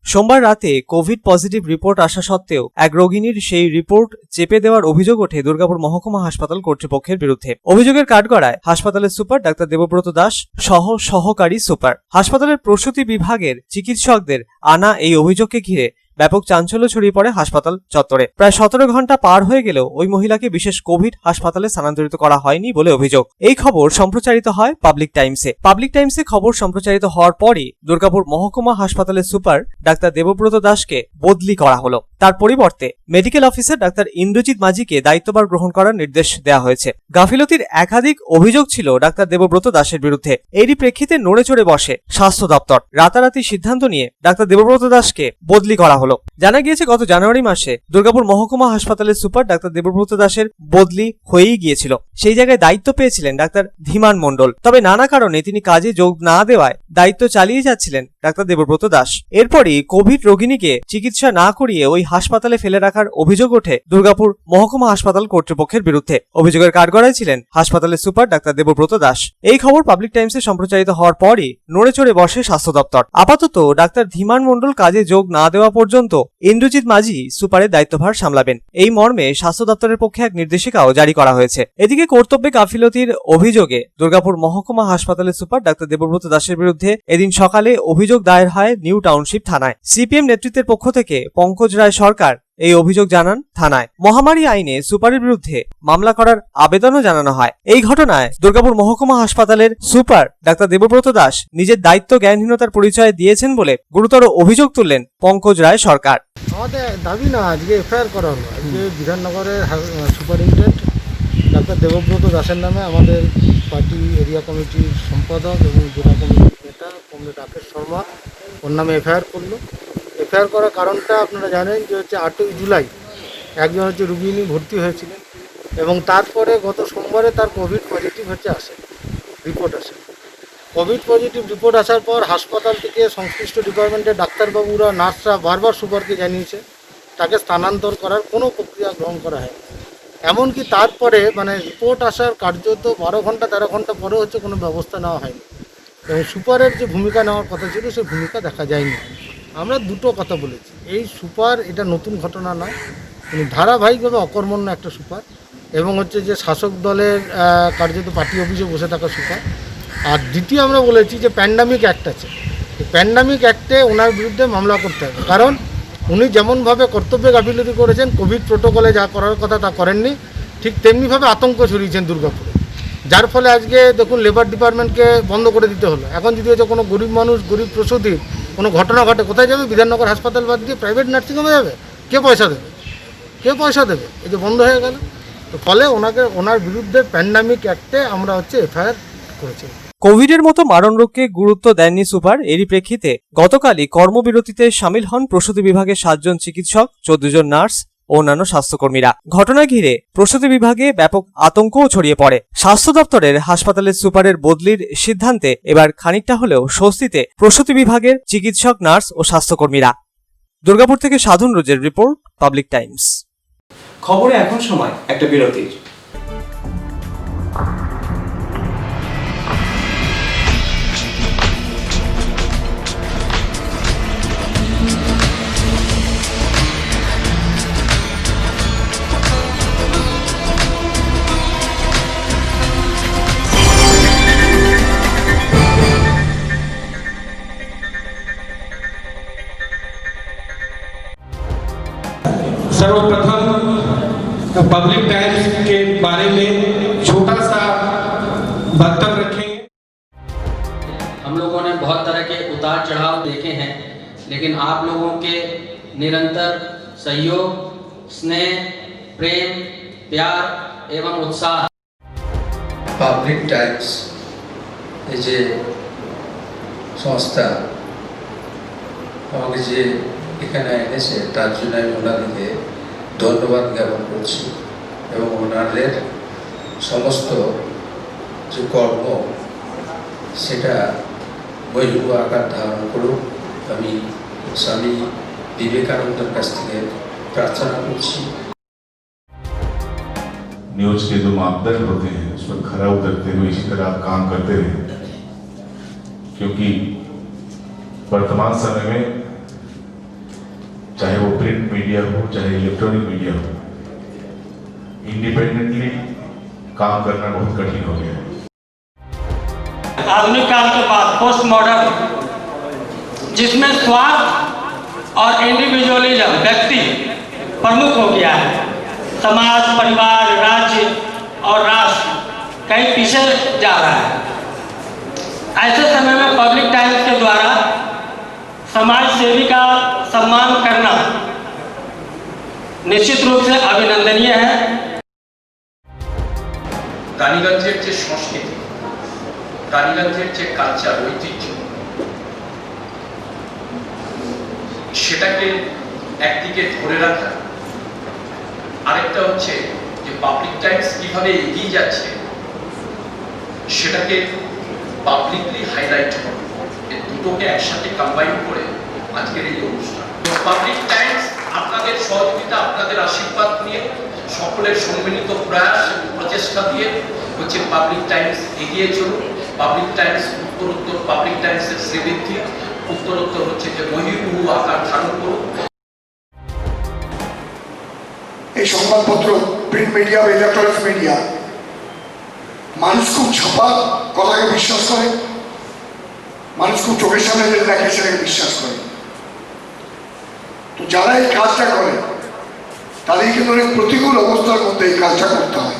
সোমবার রাতে কোভিড পজিটিভ রিপোর্ট আসা সত্ত্বেও এক রোগিণীর সেই রিপোর্ট চেপে দেওয়ার অভিযোগ ওঠে দুর্গাপুর মহকুমা হাসপাতাল কর্তৃপক্ষের বিরুদ্ধে। অভিযোগের কাঠগড়ায় হাসপাতালের সুপার ডাক্তার দেবব্রত দাস সহ সহকারী সুপার। হাসপাতালের প্রসূতি বিভাগের চিকিৎসকদের আনা এই অভিযোগকে ঘিরে ব্যাপক চাঞ্চল্য ছড়িয়ে পড়ে হাসপাতাল চত্বরে। প্রায় 17 ঘন্টা পার হয়ে গেলেও ওই মহিলাকে বিশেষ কোভিড হাসপাতালে স্থানান্তরিত করা হয়নি বলে অভিযোগ। এই খবর সম্প্রচারিত হয় পাবলিক টাইমসে। পাবলিক টাইমসে খবর সম্প্রচারিত হওয়ার পরই দুর্গাপুর মহকুমা হাসপাতালের সুপার ডাক্তার দেবব্রত দাসকে বদলি করা হলো। তার পরিবর্তে মেডিকেল অফিসার ডাক্তার ইন্দ্রজিৎ মাঝিকে দায়িত্বভার গ্রহণ করার নির্দেশ দেওয়া হয়েছে। গাফিলতির একাধিক অভিযোগ ছিল ডাক্তার দেবব্রত দাসের বিরুদ্ধে। এরই প্রেক্ষিতে নড়ে চড়ে বসে স্বাস্থ্য দপ্তর। রাতারাতি সিদ্ধান্ত নিয়ে ডাক্তার দেবব্রত দাসকে বদলি করা হলো। জানা গিয়েছে গত জানুয়ারি মাসে দুর্গাপুর মহকুমা হাসপাতালের সুপার ডাক্তার দেবব্রত দাসের বদলি হয়েই গিয়েছিল। সেই জায়গায় দায়িত্ব পেয়েছিলেন ডাক্তার ধীমান মণ্ডল। তবে নানা কারণে তিনি কাজে যোগ না দেওয়ায় দায়িত্ব চালিয়ে যাচ্ছিলেন ডাক্তার দেবব্রত দাস। এরপরই কোভিড রোগিণীকে চিকিৎসা না করিয়ে ওই হাসপাতালে ফেলে রাখার অভিযোগ ওঠে দুর্গাপুর মহকুমা হাসপাতাল কর্তৃপক্ষের বিরুদ্ধে। অভিযোগের কাঠগড়ায় ছিলেন হাসপাতালের সুপার ডাক্তার দেবব্রত দাস। এই খবর পাবলিক টাইমসে সম্প্রচারিত হওয়ার পরই নড়ে চড়ে বসে স্বাস্থ্য দপ্তর। আপাতত ডাক্তার ধীমান মণ্ডল কাজে যোগ না দেওয়া পর্যন্ত ইন্দ্রজিৎ মাঝি সুপারের দায়িত্বভার সামলাবেন। এই মর্মে স্বাস্থ্য দপ্তরের পক্ষে এক নির্দেশিকাও জারি করা হয়েছে। এদিকে কর্তব্যে গাফিলতির অভিযোগে দুর্গাপুর মহকুমা হাসপাতালের সুপার ডাক্তার দেবব্রত দাসের বিরুদ্ধে এদিন সকালে অভিযোগ দায়ের হয় নিউ টাউনশিপ থানায়। সিপিএম নেতৃত্বের পক্ষ থেকে পঙ্কজ রায় সরকার এই অভিযোগ জানান থানায়। মহামারী আইনে সুপারের বিরুদ্ধে মামলা করার আবেদনও জানানো হয়। এই ঘটনায় দুর্গাপুর মহকুমা হাসপাতালের সুপার ডাক্তার দেবব্রত দাস নিজের দায়িত্ব জ্ঞানহীনতার পরিচয় দিয়েছেন বলে গুরুতর অভিযোগ তুললেন পঙ্কজ রায় সরকার। আমাদের দাবি না, আজকে এফআইআর করা হলো। আজকে বিধাননগরের সুপারিনটেন্ডেন্ট ডাক্তার দেবব্রত দাসের নামে আমাদের পার্টি এরিয়া কমিটির সম্পাদক এবং জেলা কমিটির নেতা কমরেড রাকেশ শর্মা ওর নামে এফআইআর করলো। এফআইআর করার কারণটা আপনারা জানেন যে হচ্ছে 8ই জুলাই একজন হচ্ছে রুগী নিয়ে ভর্তি হয়েছিলেন এবং তারপরে গত সোমবারে তার কোভিড পজিটিভ হচ্ছে আসে, রিপোর্ট আসে। কোভিড পজিটিভ রিপোর্ট আসার পর হাসপাতাল থেকে সংশ্লিষ্ট ডিপার্টমেন্টের ডাক্তারবাবুরা, নার্সরা বারবার সুপারকে জানিয়েছে, তাকে স্থানান্তর করার কোনো প্রক্রিয়া গ্রহণ করা হয়নি। এমনকি তারপরে মানে রিপোর্ট আসার কার্যত 12 ঘন্টা 13 ঘন্টা পরে হচ্ছে কোনো ব্যবস্থা নেওয়া হয়নি এবং সুপারের যে ভূমিকা নেওয়ার কথা ছিল সেই ভূমিকা দেখা যায়নি। আমরা দুটো কথা বলেছি, এই সুপার এটা নতুন ঘটনা নয়, তিনি ধারাবাহিকভাবে অকর্মণ্য একটা সুপার এবং হচ্ছে যে শাসক দলের কার্যত পার্টি অফিসে বসে থাকা সুপার। আর দ্বিতীয় আমরা বলেছি যে প্যান্ডামিক অ্যাক্ট আছে, এই প্যান্ডামিক অ্যাক্টে ওনার বিরুদ্ধে মামলা করতে হবে, কারণ উনি যেমনভাবে কর্তব্যে গাফিলতি করেছেন, কোভিড প্রোটোকলে যা করার কথা তা করেননি, ঠিক তেমনিভাবে আতঙ্ক ছড়িয়েছেন দুর্গাপুরে, যার ফলে আজকে দেখুন লেবার ডিপার্টমেন্টকে বন্ধ করে দিতে হলো। এখন যদি হচ্ছে কোনো গরিব মানুষ, গরিব প্রসূতির কোনো ঘটনা ঘটে, কোথায় যাবে? বিধাননগর হাসপাতাল বাদ দিয়ে প্রাইভেট নার্সিংহোমে যাবে। কে পয়সা দেবে? কে পয়সা দেবে? এই যে বন্ধ হয়ে গেল, তো ফলে ওনার বিরুদ্ধে প্যান্ডামিক অ্যাক্টে আমরা হচ্ছে এফআইআর করেছি। কোভিডের মতো মারণ রোগকে গুরুত্ব দেননি সুপার। এরই প্রেক্ষিতে গতকালই কর্মবিরতিতে সামিল হন প্রসূতি বিভাগের 7 জন চিকিৎসক, 14 জন নার্স ও অন্যান্য স্বাস্থ্যকর্মীরা। ঘটনা ঘিরে প্রসূতি বিভাগে ব্যাপক আতঙ্কও ছড়িয়ে পড়ে। স্বাস্থ্য দপ্তরের হাসপাতালের সুপারের বদলির সিদ্ধান্তে এবার খানিকটা হলেও স্বস্তিতে প্রসূতি বিভাগের চিকিৎসক, নার্স ও স্বাস্থ্যকর্মীরা। দুর্গাপুর থেকে সাধন রোজের রিপোর্ট, পাবলিক টাইমস। খবরে এখন সময় একটা বিরতির। सर्वप्रथम पब्लिक टाइम्स के बारे में छोटा सा वक्तव्य रखेंगे। हम लोगों ने बहुत तरह के उतार चढ़ाव देखे हैं, लेकिन आप लोगों के निरंतर सहयोग, स्नेह, प्रेम, प्यार एवं उत्साह পাবলিক টাইমস এই যে সংস্থা আমাকে যে এখানে এনেছে তার জন্য আমি ওনাদেরকে ধন্যবাদ জ্ঞাপন করছি এবং ওনাদের সমস্ত যে কর্ম সেটা বৈভব আকার ধারণ করুক আমি স্বামী বিবেকানন্দের কাছ থেকে প্রার্থনা করছি। न्यूज के जो मापदंड होते हैं उस पर खरा उतरते हुए इसी तरह आप काम करते रहे, क्योंकि वर्तमान समय में चाहे वो प्रिंट मीडिया हो चाहे इलेक्ट्रॉनिक मीडिया हो, इंडिपेंडेंटली काम करना बहुत कठिन हो गया है। आधुनिक काल के बाद पोस्ट मॉडर्न, जिसमें स्वार्थ और इंडिविजुअलिज्म व्यक्ति प्रमुख हो गया है, समाज, परिवार, राज्य और राष्ट्र कहीं पीछे जा रहा है। ऐसे समय में पब्लिक टाइम्स के द्वारा समाज सेवी का सम्मान करना निश्चित रूप से अभिनंदनीय है। রানীগঞ্জের যে সংস্কৃতি, রানীগঞ্জের যে কালচার, ঐতিহ্য, সেটাকে একদিকে ধরে রাখা, আরেকটা হচ্ছে যে পাবলিক টাইমস কিভাবে এগিয়ে যাচ্ছে সেটাকে পাবলিকলি হাইলাইট করা, এই দুটোকে একসাথে কম্বাইন করে আজকের এই অনুষ্ঠান। পাবলিক টাইমস আপনাদের সহযোগিতা, আপনাদের আশীর্বাদ নিয়ে, সকলের সম্মিলিত প্রয়াস প্রচেষ্টা দিয়ে হচ্ছে পাবলিক টাইমস এগিয়ে চলুন। পাবলিক টাইমস উত্তরোত্তর, পাবলিক টাইমসের শ্রীবৃদ্ধি উত্তরোত্তর হচ্ছে যে মহিরুহ আকার ধারণ করুন। এই সংবাদপত্র, প্রিন্ট মিডিয়া বা ইলেকট্রনিক্স মিডিয়া, মানুষ খুব ছাপা কথাকে বিশ্বাস করে, মানুষ খুব চোখের সামনে যেটা দেখে সেটাকে বিশ্বাস করে। তো যারা এই কাজটা করে তাদের কিন্তু অনেক প্রতিকূল অবস্থার মধ্যে এই কাজটা করতে হয়।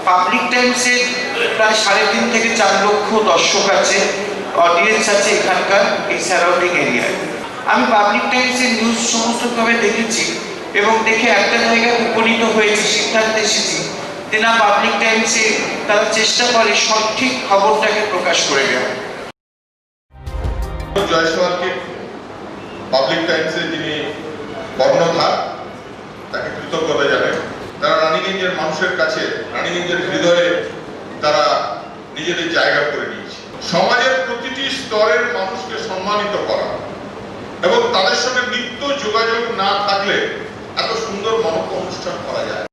পাবলিক টাইমসের প্রায় 3.5 থেকে 4 লক্ষ দর্শক আছে, অডিয়েন্স আছে এখানকার এই সারাউন্ডিং এরিয়ায়। আমি পাবলিক টাইমসের নিউজ সমস্তভাবে দেখেছি এবং দেখে একটা জায়গায় উপনীত হয়েছি, সিদ্ধান্তে এসেছি যে না, পাবলিক টাইমসে তারা চেষ্টা করে সঠিক খবরটাকে প্রকাশ করে দেওয়া। জয়সওয়ালকে পাবলিক টাইমসে যিনি কর্ণধার, তাকে কৃতজ্ঞতা জানাই। তারা রানীগঞ্জের মানুষের কাছে, রানীগঞ্জের হৃদয়ে তারা নিজেদের জায়গা করে নিয়েছে। সমাজের প্রতিটি স্তরের মানুষকে সম্মানিত করা এবং তাদের সঙ্গে নিত্য যোগাযোগ না থাকলে এত সুন্দর মনজ্ঞ অনুষ্ঠান করা যায়।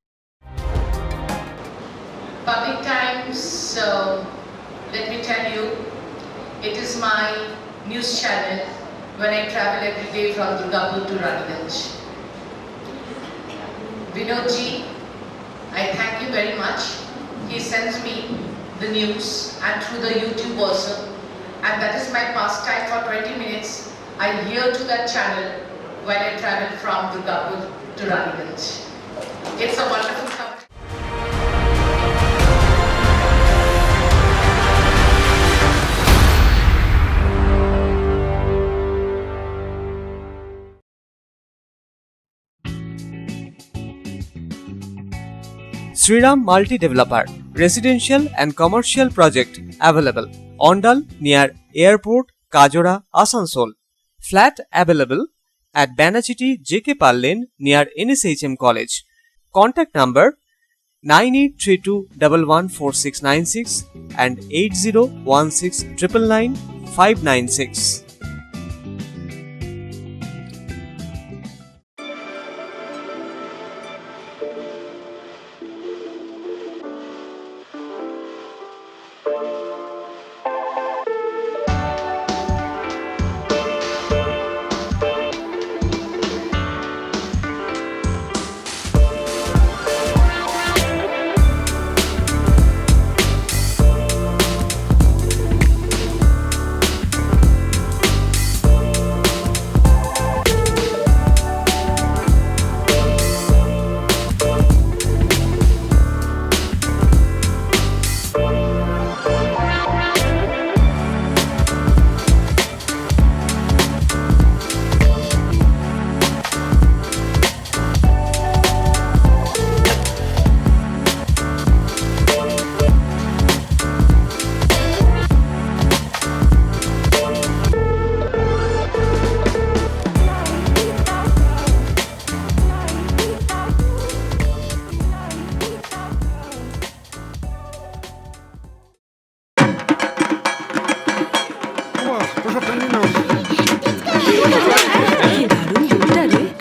Public Times, let me tell you, it is my news channel when I travel every day from Durgapur to Raniganj. Vinodji, I thank you very much. He sends me the news and through the YouTube also, and that is my pastime for 20 minutes. I hear to that channel while I travel from Durgapur to Raniganj. It's a wonderful company. Sriram Multi Developer, residential and commercial project available. Ondal near Airport, Kajora, Asansol. Flat available at Banachiti JK Pal Lane near NSHM College. Contact number 9832114696 and 8016999596.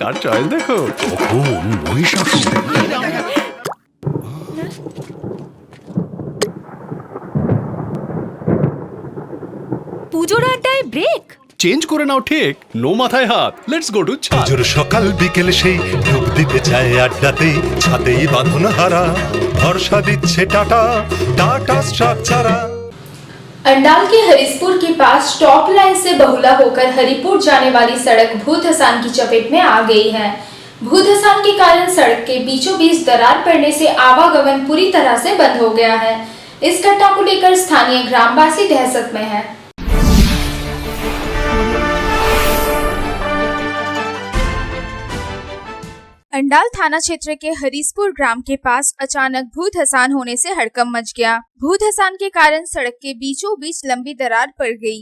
Car choice দেখো, কখন মহিষাসুর। পুজোর আড্ডায় break change করে নাও ঠিক, no মাথায় হাত। Let's go to ছাদ। পুজোর সকাল বিকেল সেই ডুব দিতে চায় আড্ডাতেই, ছাদেই বাঁধন হারা ভরসা দিচ্ছে টাটা, টাটা স্ট্রাকচারা। अंडाल के हरिसपुर के पास टॉप लाइन से बहुला होकर हरिपुर जाने वाली सड़क भूधसान की चपेट में आ गई है। भूधसान के कारण सड़क के बीचों बीच दरार पड़ने से आवागमन पूरी तरह से बंद हो गया है। इस घटना को लेकर स्थानीय ग्रामवासी दहशत में है। अंडाल थाना क्षेत्र के हरीसपुर ग्राम के पास अचानक भूधसान होने से हड़कंप मच गया। भूधसान के कारण सड़क के बीचों बीच लंबी दरार पड़ गई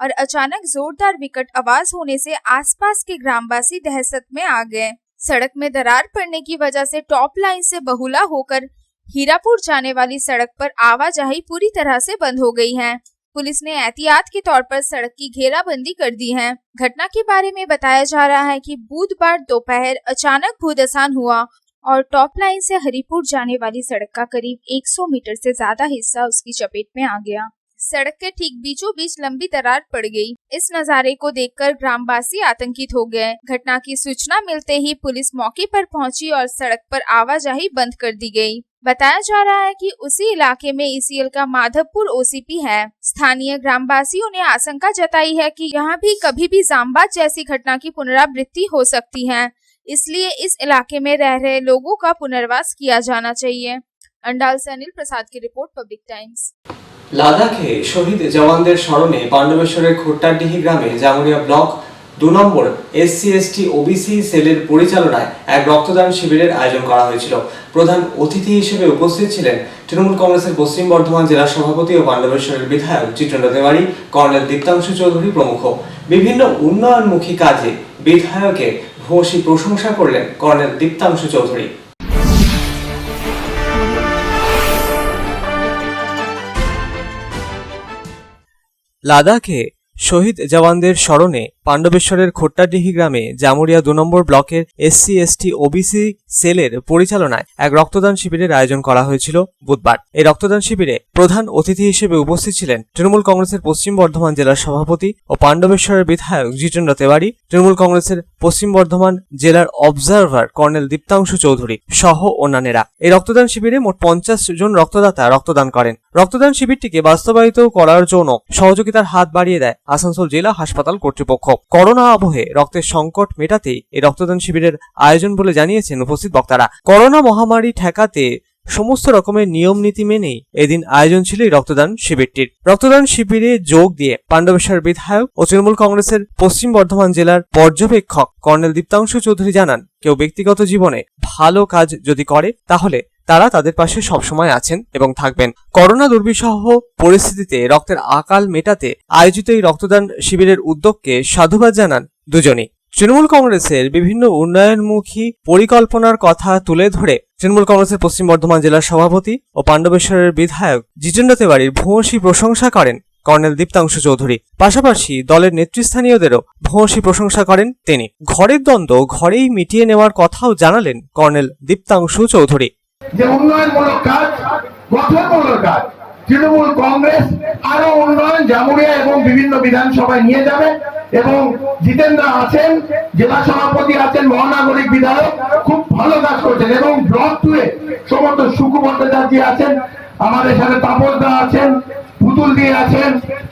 और अचानक जोरदार विकट आवाज होने से आसपास के ग्रामवासी दहशत में आ गए। सड़क में दरार पड़ने की वजह से टॉप लाइन से बहुला होकर हीरापुर जाने वाली सड़क पर आवाजाही पूरी तरह से बंद हो गई है। पुलिस ने एहतियात के तौर पर सड़क की घेराबंदी कर दी है। घटना के बारे में बताया जा रहा है कि बुधवार दोपहर अचानक भूधसान हुआ और टॉप लाइन से हरिपुर जाने वाली सड़क का करीब 100 मीटर से ज्यादा हिस्सा उसकी चपेट में आ गया। सड़क के ठीक बीचों बीच लंबी दरार पड़ गई। इस नजारे को देखकर ग्रामवासी आतंकित हो गए। घटना की सूचना मिलते ही पुलिस मौके पर पहुंची और सड़क पर आवाजाही बंद कर दी गई। बताया जा रहा है कि उसी इलाके में ईसीएल का माधवपुर ओसीपी है। स्थानीय ग्रामवासियों ने आशंका जताई है कि यहाँ भी कभी भी जामबाज जैसी घटना की पुनरावृत्ति हो सकती है, इसलिए इस इलाके में रह रहे लोगों का पुनर्वास किया जाना चाहिए। अंडाल से अनिल प्रसाद की रिपोर्ट, पब्लिक टाइम्स। লাদাখে শহীদ জওয়ানদের স্মরণে পাণ্ডবেশ্বরের খোট্টাডিহি গ্রামে জামুরিয়া ব্লক 2 নম্বর SC/ST OBC সেলের পরিচালনায় এক রক্তদান শিবিরের আয়োজন করা হয়েছিল। প্রধান অতিথি হিসেবে উপস্থিত ছিলেন তৃণমূল কংগ্রেসের পশ্চিম বর্ধমান জেলা সভাপতি ও পাণ্ডবেশ্বরের বিধায়ক চিত্রেন্দ্র তেওয়ারি, কর্নেল দীপ্তাংশু চৌধুরী প্রমুখ। বিভিন্ন উন্নয়নমুখী কাজে বিধায়কের ভূয়সী প্রশংসা করলেন কর্নেল দীপ্তাংশু চৌধুরী। লাদাখে শহীদ জওয়ানদের স্মরণে পাণ্ডবেশ্বরের খোট্টাডিহি গ্রামে জামুরিয়া 2 নম্বর ব্লকের SC/ST OBC সেলের পরিচালনায় এক রক্তদান শিবিরের আয়োজন করা হয়েছিল বুধবার। এই রক্তদান শিবিরে প্রধান অতিথি হিসেবে উপস্থিত ছিলেন তৃণমূল কংগ্রেসের পশ্চিম বর্ধমান জেলার সভাপতি ও পাণ্ডবেশ্বরের বিধায়ক জিতেন্দ্র তেওয়ারি, তৃণমূল কংগ্রেসের পশ্চিম বর্ধমান জেলার অবজারভার কর্নেল দীপ্তাংশু চৌধুরী সহ অন্যান্যরা। এই রক্তদান শিবিরে মোট 50 জন রক্তদাতা রক্তদান করেন। রক্তদান শিবিরটিকে বাস্তবায়িত করার জন্য সহযোগিতার হাত বাড়িয়ে দেয় আসানসোল জেলা হাসপাতাল কর্তৃপক্ষ। করোনা আবহে রক্তের সংকট মেটাতেই এই রক্তদান শিবিরের আয়োজন বলে জানিয়েছেন উপস্থিত বক্তারা। করোনা মহামারী ঠেকাতে সমস্ত রকমের নিয়ম নীতি মেনেই এদিন আয়োজন ছিল এই রক্তদান শিবিরটির। রক্তদান শিবিরে যোগ দিয়ে পাণ্ডবেশ্বর বিধায়ক ও তৃণমূল কংগ্রেসের পশ্চিম বর্ধমান জেলার পর্যবেক্ষক কর্নেল দীপ্তাংশু চৌধুরী জানান, কেউ ব্যক্তিগত জীবনে ভালো কাজ যদি করে তাহলে তারা তাদের পাশে সবসময় আছেন এবং থাকবেন। করোনা দুর্বিষহ পরিস্থিতিতে রক্তের আকাল মেটাতে আয়োজিত এই রক্তদান শিবিরের উদ্যোগকে সাধুবাদ জানান দুজনেই। তৃণমূল কংগ্রেসের বিভিন্ন উন্নয়নমুখী পরিকল্পনার কথা তুলে ধরে তৃণমূল কংগ্রেসের পশ্চিম বর্ধমান জেলার সভাপতি ও পাণ্ডবেশ্বরের বিধায়ক জিতেন্দ্র তেওয়ারির ভূয়সী প্রশংসা করেন কর্নেল দীপ্তাংশু চৌধুরী। পাশাপাশি দলের নেতৃস্থানীয়দেরও ভূয়সী প্রশংসা করেন তিনি। ঘরের দ্বন্দ্ব ঘরেই মিটিয়ে নেওয়ার কথাও জানালেন কর্নেল দীপ্তাংশু চৌধুরী। যে উন্নয়নমূলক কাজ, গঠনমূলক কাজ তৃণমূল কংগ্রেস আরো উন্নয়ন জামুরিয়া এবং বিভিন্ন বিধানসভায় নিয়ে যাবে এবং জিতেন্দ্র আছেন, জেলা সভাপতি আছেন, মহানগরিক বিধায়ক খুব ভালো কাজ করছেন এবং ব্লক 2 এ সমস্ত সুকু ভট্টাচার্য আছেন, আমাদের সাথে তাপসদা আছেন, পুতুল দিয়ে আছেন,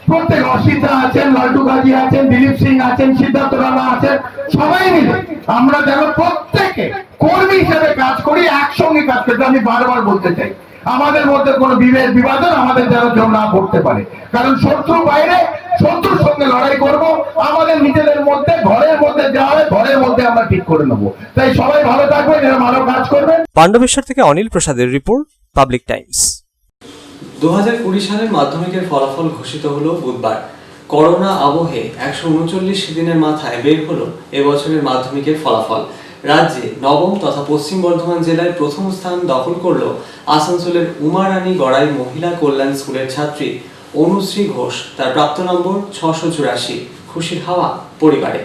প্রত্যেক অসিতা আছেন, লাল্টু গাজী আছেন, দিলীপ সিং আছেন, সিদ্ধার্থ রানা আছেন। সবাই মিলে আমরা যেন প্রত্যেকে কর্মী হিসেবে কাজ করি, একসঙ্গে কাজ করতে। আমি বারবার বলতে চাই আমাদের মধ্যে কোনো বিভেদ বিভাজন আমাদের যেন কেউ না করতে পারে, কারণ শত্রু বাইরে, শত্রুর সঙ্গে লড়াই করব, আমাদের নিজেদের মধ্যে ঘরের মধ্যে যা হয় ঘরের মধ্যে আমরা ঠিক করে নেব। তাই সবাই ভালো থাকবেন, এরা ভালো কাজ করবেন। পাণ্ডবেশ্বর থেকে অনিল প্রসাদের রিপোর্ট, পাবলিক টাইমস। 2020 সালের মাধ্যমিকের ফলাফল ঘোষিত হলো বুধবার। করোনা আবহে 139 দিনের মাথায় বের হলো এবছরের মাধ্যমিকের ফলাফল। রাজ্যে নবম তথা পশ্চিম বর্ধমান জেলায় প্রথম স্থান দখল করলো আসানসোলের উমারানী গড়াই মহিলা কল্যাণ স্কুলের ছাত্রী অনুশ্রী ঘোষ। তার প্রাপ্ত নম্বর 684। খুশির হাওয়া পরিবারে।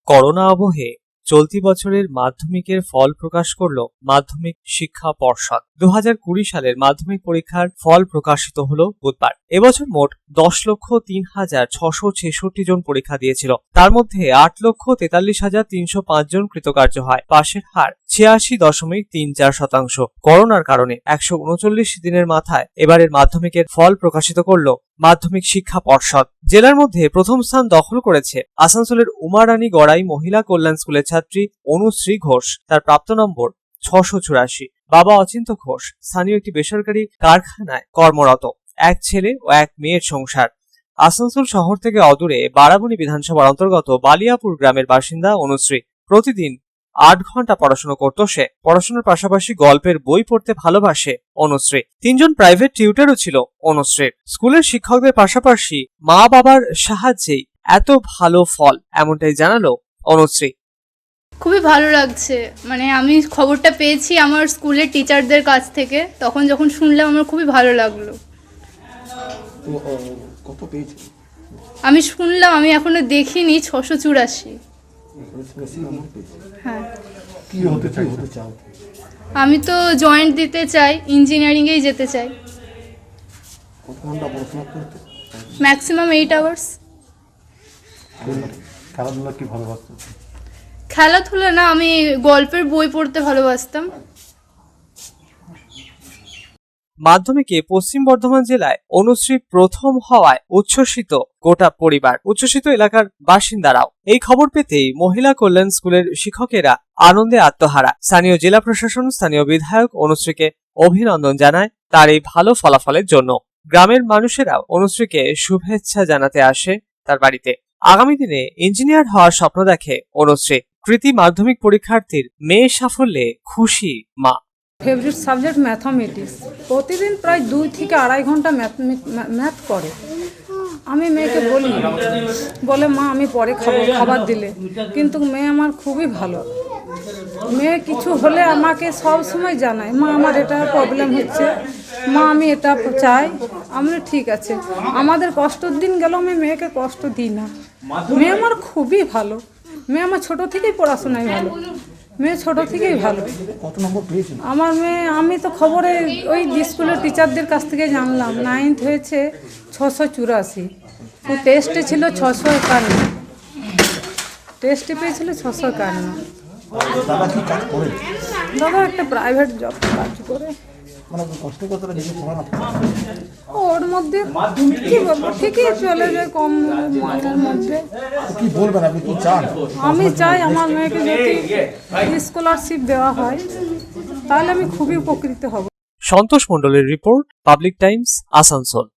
করোনা আবহে চলতি বছরের মাধ্যমিকের ফল প্রকাশ করল মাধ্যমিক শিক্ষা পর্ষদ। 2020 সালের মাধ্যমিক পরীক্ষার ফল প্রকাশিত হলো বুধবার। এবছর মোট 10,03,666 জন পরীক্ষা দিয়েছিল। তার মধ্যে 8,43,305 জন কৃতকার্য হয়। পাশের হার 86.34%। করোনার কারণে 139 দিনের মাথায় এবারের মাধ্যমিকের ফল প্রকাশিত করল মাধ্যমিক শিক্ষা পর্ষদ। জেলার মধ্যে প্রথম স্থান দখল করেছে আসানসোলের উমারানী গড়াই মহিলা কল্যাণ স্কুলের ছাত্রী অনুশ্রী ঘোষ। তার প্রাপ্ত নম্বর 684। বাবা অচিন্ত ঘোষ স্থানীয় একটি বেসরকারি কারখানায় কর্মরত। এক ছেলে ও এক মেয়ের সংসার। আসানসোল শহর থেকে অদূরে বারাবণী বিধানসভার অন্তর্গত বালিয়াপুর গ্রামের বাসিন্দা অনুশ্রী। প্রতিদিন 8 ঘন্টা পড়াশোনা করত সে। পড়াশোনার পাশাপাশি গল্পের বই পড়তে ভালোবাসে অনুশ্রী। 3 জন প্রাইভেট টিউটরও ছিল অনুশ্রীর। স্কুলের শিক্ষকদের পাশাপাশি মা বাবার সাহায্যেই এত ভালো ফল, এমনটাই জানালো অনুশ্রী। খুবই ভালো লাগছে, মানে আমি খবরটা পেয়েছি আমার স্কুলের টিচারদের কাছ থেকে, তখন যখন শুনলাম আমার খুবই ভালো লাগলো। কত পেয়েছে? আমি শুনলাম, আমি এখনো দেখিনি। 684। হ্যাঁ। কি হতে চাও? আমি তো জয়েন্ট দিতে চাই, ইঞ্জিনিয়ারিংয়েই যেতে চাই। কত ঘন্টা পড়াশোনা করতে? Maximum 8 hours. খেলাধুলা কি ভালোবাসতো? খেলাধুলা না, আমি গল্পের বই পড়তে ভালোবাসতাম। মাধ্যমিকে পশ্চিম বর্ধমান জেলায় অনুশ্রী প্রথম হওয়ায় উচ্ছ্বসিত গোটা পরিবার, উচ্ছ্বসিত এলাকার বাসিন্দারাও। এই খবর পেতেই মহিলা কল্যাণ স্কুলের শিক্ষকেরা আনন্দে আত্মহারা। স্থানীয় জেলা প্রশাসন, স্থানীয় বিধায়ক অনুশ্রীকে অভিনন্দন জানায় তার এই ভালো ফলাফলের জন্য। গ্রামের মানুষেরাও অনুশ্রীকে শুভেচ্ছা জানাতে আসে তার বাড়িতে। আগামী দিনে ইঞ্জিনিয়ার হওয়ার স্বপ্ন দেখে অনুশ্রী। কৃতি মাধ্যমিক পরীক্ষার্থীর মেয়ে সাফল্যে খুশি মা। Favourite subject mathematics. প্রতিদিন প্রায় 2 থেকে 2.5 ঘন্টা ম্যাথ করে। আমি মেয়েকে বলি, বলে মা আমি পরে খাবো খাবার দিলে, কিন্তু মেয়ে আমার খুবই ভালো। মেয়ে কিছু হলে আমাকে সব সময় জানায়, মা আমার এটা প্রবলেম হচ্ছে, মা আমি এটা চাই। আমি ঠিক আছে, আমাদের কষ্টর দিন গেল আমি মেয়েকে কষ্ট দিই না। মেয়ে আমার খুবই ভালো, মেয়ে আমার ছোট থেকেই পড়াশোনায় ভালো, মেয়ে ছোট থেকেই ভালো। কত নম্বর পেয়েছেন? আমার মেয়ে, আমি তো খবরে ওই স্কুলের টিচারদের কাছ থেকে জানলাম 9th হয়েছে 684, ও টেস্টে ছিল 651, টেস্টে পেয়েছিল 651। দাদা কি কাজ করে? দাদা একটা প্রাইভেট জব কাজ করে। মানে কষ্ট কতটা নিজে পড়ানো? ওর মধ্যে কি বলবো, ঠিকই চলে যায় কম মানের মধ্যে। কি বলবেন আপনি, কি চান? আমি চাই আমার মেয়েকে যদি স্কলারশিপ দেওয়া হয় তাহলে আমি খুবই উপকৃত হব। সন্তোষ মণ্ডলের রিপোর্ট, পাবলিক টাইমস, আসানসোল।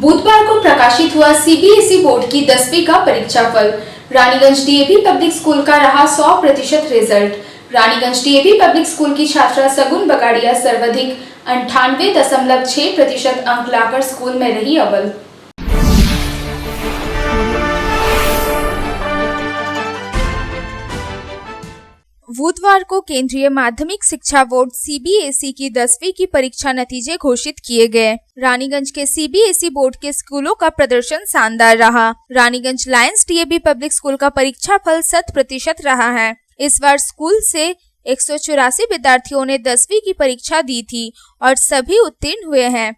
बुधवार को प्रकाशित हुआ सीबीएसई बोर्ड की 10वीं का परीक्षाफल। रानीगंज डीएवी पब्लिक स्कूल का रहा 100% result. Raniganj DAV public school की छात्रा सगुन बगाड़िया सर्वाधिक 98.6% अंक लाकर स्कूल में रही अव्वल। बुधवार को केंद्रीय माध्यमिक शिक्षा बोर्ड सीबीएसई की 10वीं की परीक्षा नतीजे घोषित किए गए। रानीगंज के सीबीएसई बोर्ड के स्कूलों का प्रदर्शन शानदार रहा। Raniganj Lions DAV public school का परीक्षाफल 100% रहा है। इस बार स्कूल से 184 विद्यार्थियों ने 10वीं की परीक्षा दी थी और सभी उत्तीर्ण हुए हैं।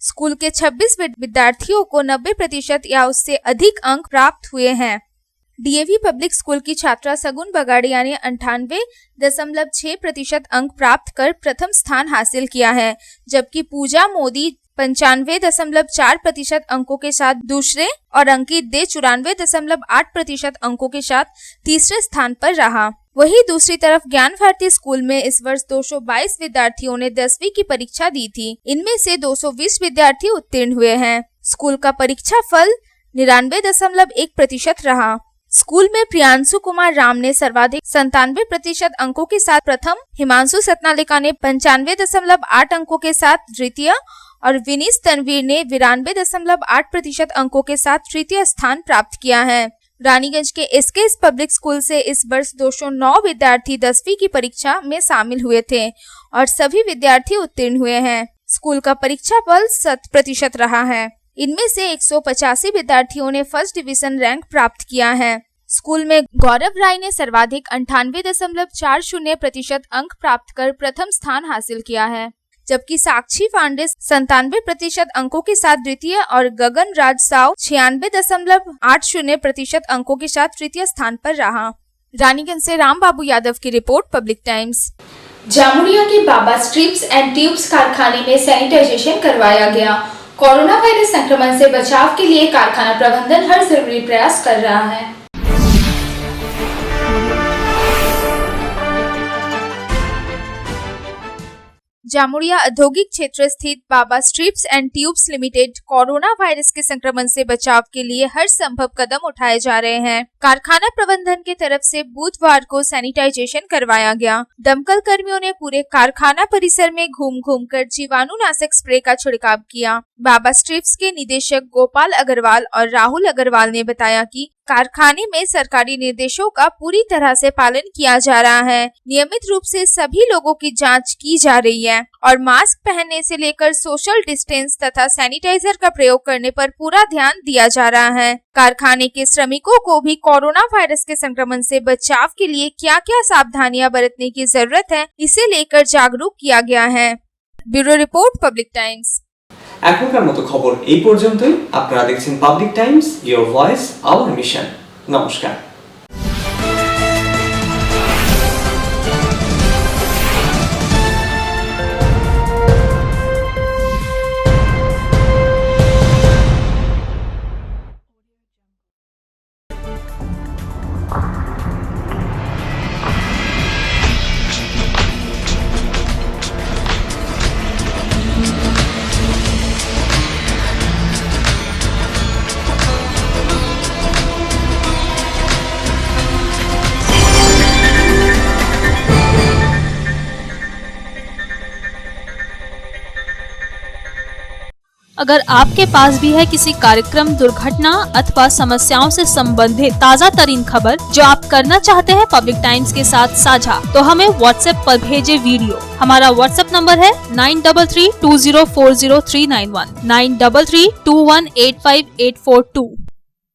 स्कूल के 26 विद्यार्थियों को 90% या उससे अधिक अंक प्राप्त हुए हैं। डीएवी पब्लिक स्कूल की छात्रा सगुन बगाड़िया ने 98.6% अंक प्राप्त कर प्रथम स्थान हासिल किया है, जबकि पूजा मोदी 95.4% अंकों के साथ दूसरे और अंकित दे 94.8% अंकों के साथ तीसरे स्थान पर रहा। वहीं दूसरी तरफ ज्ञान भारती स्कूल में इस वर्ष 222 विद्यार्थियों ने 10वीं की परीक्षा दी थी। इनमें से 220 विद्यार्थी उत्तीर्ण हुए हैं। स्कूल का परीक्षा फल 99.1% रहा। स्कूल में प्रियांशु कुमार राम ने सर्वाधिक 97% अंकों के साथ प्रथम, हिमांशु सतनालिका ने 95.8 अंकों के साथ द्वितीय और विनीश तनवीर ने 92.8% अंकों के साथ तृतीय स्थान प्राप्त किया है। रानीगंज के एसकेएस पब्लिक स्कूल से इस वर्ष 209 विद्यार्थी 10वीं की परीक्षा में शामिल हुए थे और सभी विद्यार्थी उत्तीर्ण हुए हैं। स्कूल का परीक्षा फल 100% रहा है। इनमें से 185 विद्यार्थियों ने फर्स्ट डिवीजन रैंक प्राप्त किया है। स्कूल में गौरव राय ने सर्वाधिक 98.40% अंक प्राप्त कर प्रथम स्थान हासिल किया है, जबकि साक्षी पांडे 97% अंकों के साथ द्वितीय और गगन राज साव 96.80% अंकों के साथ तृतीय स्थान पर रहा। रानीगंज से राम बाबू यादव की रिपोर्ट, पब्लिक टाइम्स। जामुड़िया के बाबा स्ट्रिप्स एंड ट्यूब्स कारखाने में सैनिटाइजेशन करवाया गया। कोरोना वायरस संक्रमण से बचाव के लिए कारखाना प्रबंधन हर जरूरी प्रयास कर रहा है। जामुड़िया औद्योगिक क्षेत्र स्थित Baba strips and tubes limited corona virus के संक्रमण से बचाव के लिए हर संभव कदम उठाए जा रहे हैं। कारखाना प्रबंधन की तरफ से बुधवार को सैनिटाइजेशन करवाया गया। दमकल कर्मियों ने पूरे कारखाना परिसर में घूम कर जीवाणुनाशक स्प्रे का छिड़काव किया। बाबा स्ट्रिप्स के निदेशक गोपाल अग्रवाल और राहुल अग्रवाल ने बताया कि कारखाने में सरकारी निर्देशों का पूरी तरह से पालन किया जा रहा है। नियमित रूप से सभी लोगों की जांच की जा रही है और मास्क पहनने से लेकर सोशल डिस्टेंस तथा सैनिटाइजर का प्रयोग करने पर पूरा ध्यान दिया जा रहा है। कारखाने के श्रमिकों को भी कोरोना वायरस के संक्रमण से बचाव के लिए क्या क्या सावधानियां बरतने की जरूरत है, इसे लेकर जागरूक किया गया है। Bureau report, public times. এখনকার মতো খবর এই পর্যন্তই। আপনারা দেখছেন public Times, your voice hour mission. নমস্কার। अगर आपके पास भी है किसी कार्यक्रम, दुर्घटना अथवा समस्याओं से संबंधित ताज़ा तरीन खबर जो आप करना चाहते हैं पब्लिक टाइम्स के साथ साझा, तो हमें व्हाट्सएप पर भेजे वीडियो। हमारा व्हाट्सएप नंबर है 9332040391 9332185842।